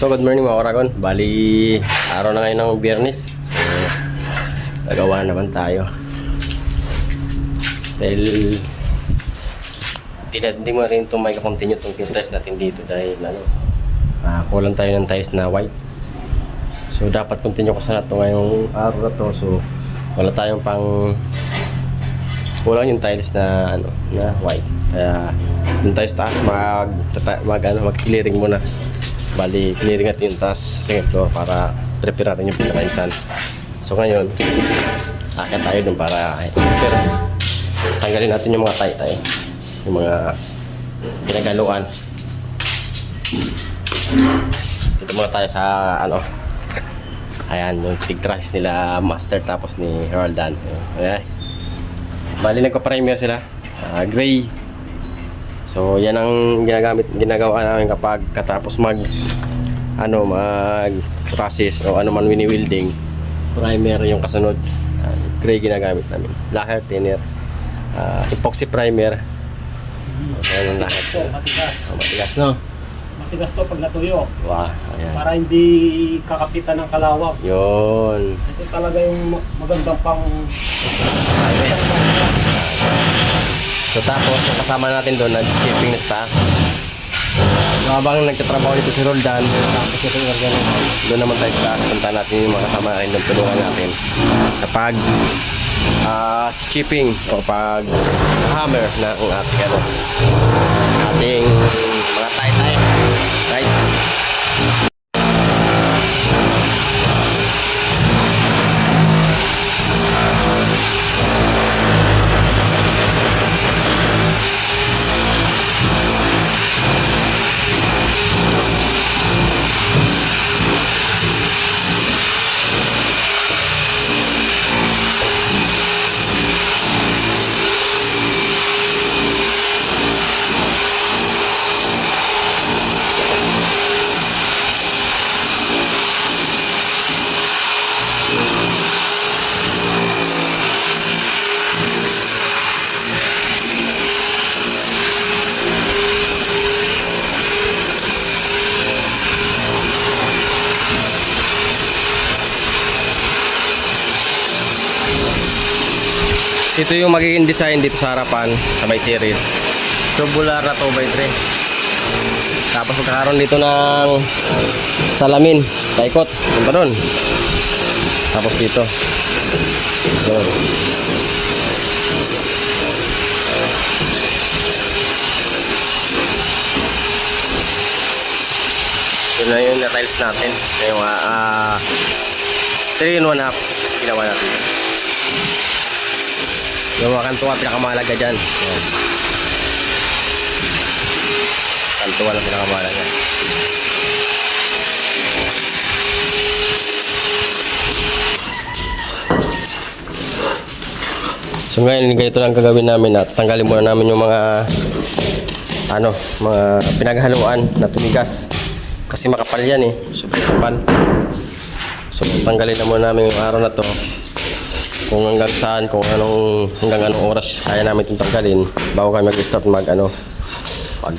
So good morning mga Oragon. Bali, araw na ngayon ng Biyernes. So, nagawa naman tayo. Dahil hindi mo rin itong may continue itong tiles natin dito dahil kulang tayo ng tiles na white. So dapat continue ko sana ito ngayong araw na to. So wala tayong kulang yung tiles na na white. Kaya yung tayo sa taas mag-clearing muna. Bali, clearing natin yung taas second floor para prepare natin yung pinaka-insan. So ngayon, akit tayo dun para tanggalin natin yung mga tay-tay, yung mga pinagaluan. Dito muna tayo sa ayan, yung tig-trash nila Master tapos ni Heraldan. Ayan. Bali, nagpa-primer sila, gray. So yan ang ginagawa namin kapag katapos mag process o ano man wini-welding. Primer yung kasunod. Gray ginagamit namin. Lacquer, thinner, epoxy primer. Ayan ang lahat. Matigas, no? Matigas to pag natuyo. Wow, ayan. Para hindi kakapitan ng kalawang. Yun. Ito talaga yung magandang pang So tapos yung kasama natin doon nag-shipping na taas. So habang nagtatrabaho dito si Roldan, doon naman tayo sa taas. Punta natin yung mga kasama natin doon, tulungan natin kapag shipping o pag hammer na ang ating mga tay-tay, right? Ito yung magiging design dito sa harapan sa may terrace. Tubular na 2x3. Tapos magkakaroon dito ng salamin, paikot, punta doon. Tapos dito. Doon. Yun na yung tiles natin. Yung 3 in 1 half ginawa natin. Yung mga kantuwa pinakamahalaga dyan. Ayan. Kantuwa lang pinakamahalaga. So ngayon ganito lang gagawin namin at tanggalin muna namin yung mga mga pinaghaluan na tumigas. Kasi makapal yan super kapal. So tanggalin na muna namin yung araw na to. Kung hanggang saan, hanggang anong oras kaya namin itong tanggalin bago kami mag-start pag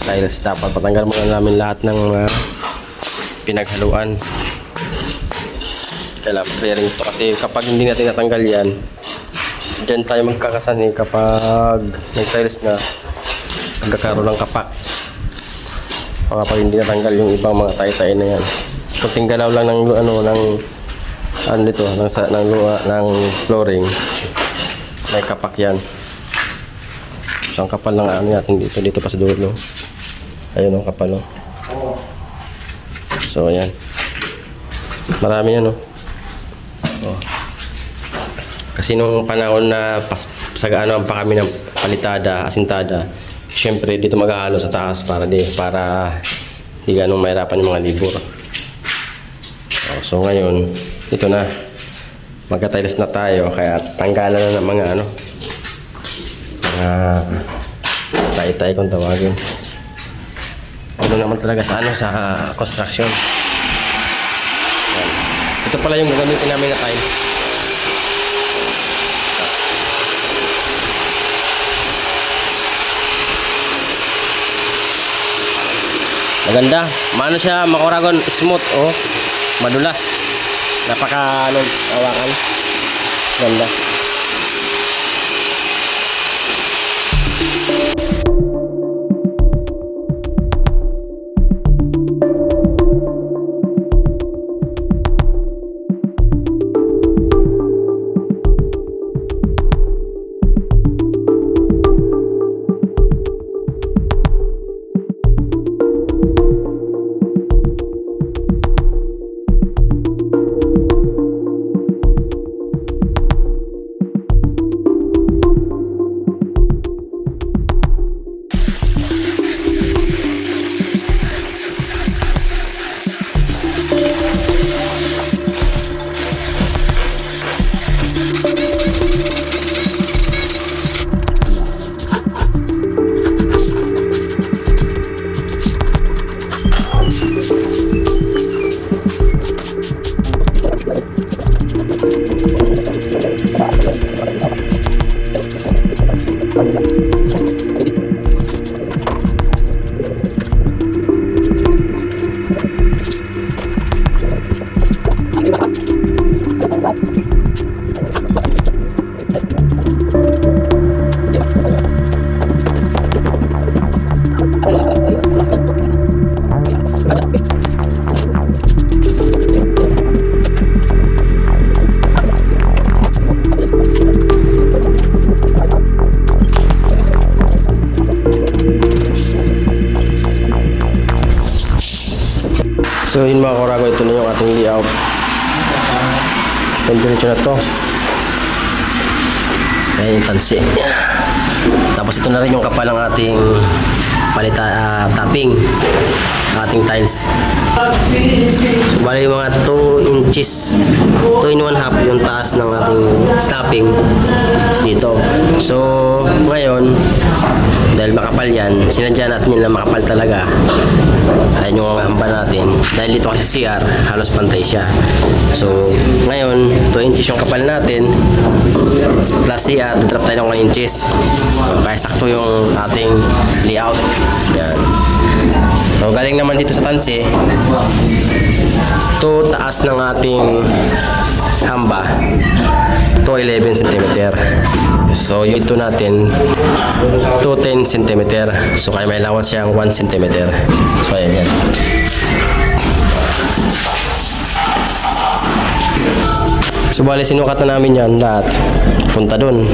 tiles. Dapat patanggal muna namin lahat ng pinaghaluan. Kailangan clearing ito kasi kapag hindi natin natanggal yan, dyan tayo magkakasan kapag nag-tiles na magkakaroon ng kapak. Kapag hindi natanggal yung ibang mga tay-tay na yan, kunting galaw lang ng ng flooring, may kapak yan. So ang kapal lang natin dito pa sa dulo. Ayun ang kapal, no? So ayan, marami yan, no? Kasi nung panahon na pa kami ng palitada, asintada, syempre dito maghahalo sa taas para di ganong mahirapan yung mga libur. So ngayon ito na, magka-tiles na tayo, kaya tanggalan na ng mga tay-tay kung tawagin. Ano naman talaga sa sa construction. Ito pala yung gagamitin namin na tile. Maganda. Maano siya, makuragon, smooth, oh. Madulas. Napaka, hawakan. Ganda. So yun mga kurago, ito na yung ating layout. Diretso na to. Ayan yung tansi. Tapos ito na rin yung kapal ng ating topping, ating tiles. So bali yung mga 2 inches, 2 in 1 half yung taas ng ating topping dito. So ngayon, dahil makapal yan, sinadya natin yun na makapal talaga. Ayan yung hamba natin. Dahil dito kasi CR, halos pantay siya. So ngayon, 2 inches yung kapal natin plus CR, drop tayo ng 1 inches. Kaya sakto yung ating layout. Yan. So galing naman dito sa tansi, to taas ng ating hamba to 11 cm. So yung ito natin to 10 cm. So kaya may allowance siyang 1 cm. So ayan yan. So bali sinukat na namin yan lahat punta dun.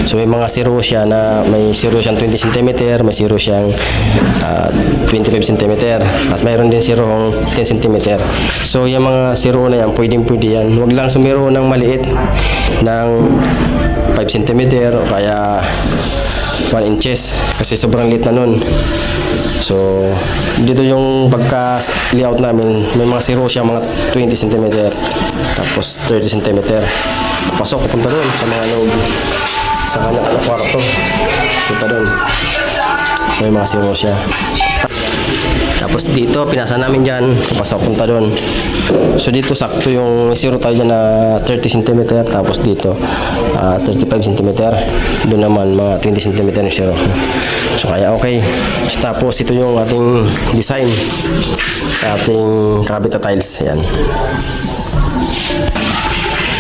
So may mga zero siya na may zero siyang 20 cm, may zero siyang 25 cm, at mayroon din zero 10 cm. So yung mga zero na yan, pwede yan. Huwag lang sumiro ng maliit ng 5 cm o kaya 1 inches kasi sobrang liit na nun. So dito yung pagka layout namin, may mga zero siya, mga 20 cm tapos 30 cm. Pasok punta doon sa mga loob sa kanya kwarto, punta doon may mga zero siya. Tapos dito pinasa namin dyan, pasok punta doon. So dito sakto yung zero tayo dyan na 30 cm, tapos dito 35 cm, doon naman mga 20 cm yung zero. So kaya okay. So, tapos ito yung ating design sa ating kabita tiles. Yan.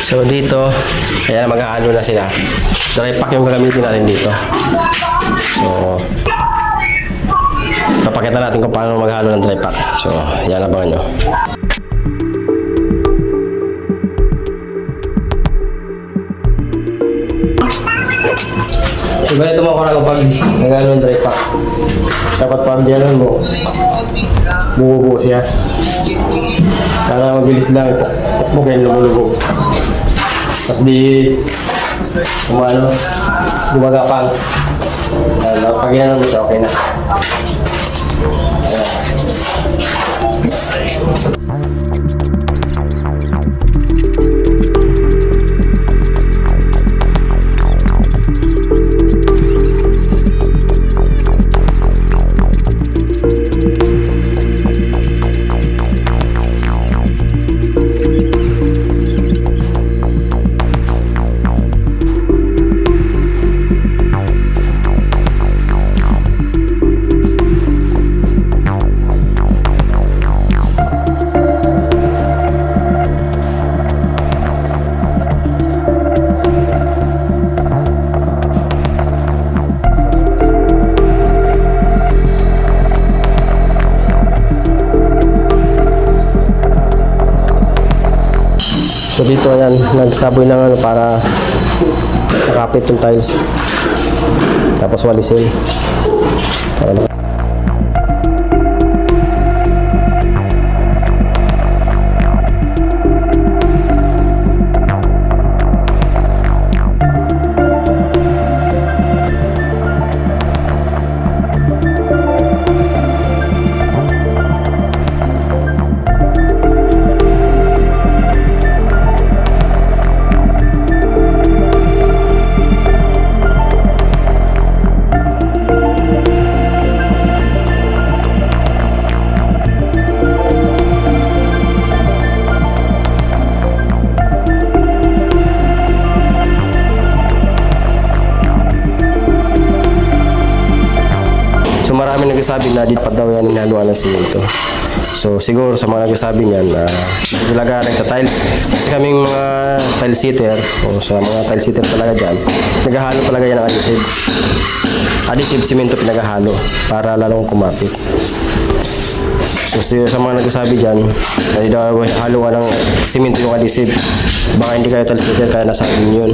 So dito, kaya mag-aano na sila. Dry pack yung gagamitin natin dito. So papakita natin kung paano maghalo ng dry pack. So yan, abangan nyo. So ganito mo ako na kapag naghalo ng dry pack. Dapat pag diyanan mo, bubuo siya. Para mabilis lang mo kayo lumulubog. Tapos di gumagapang. Pag ginano mo siya, okay na. So dito yan, nagsaboy ng ano para nakapit yung tiles. Tapos walisin. Ano. So marami nagsasabi na di dapat daw yan inaluan ng simento. So siguro sa mga nagsasabi niyan na talaga nagta-tiles. Kasi kaming mga tile sitter o sa mga tile sitter talaga dyan, naghahalo talaga yan ng adhesive. Adhesive simento pinaghahalo para lalong kumapit. So sa mga nagsasabi dyan, na daw haluan ng simento yung adhesive. Baka hindi kayo tile sitter kaya nasabi yun.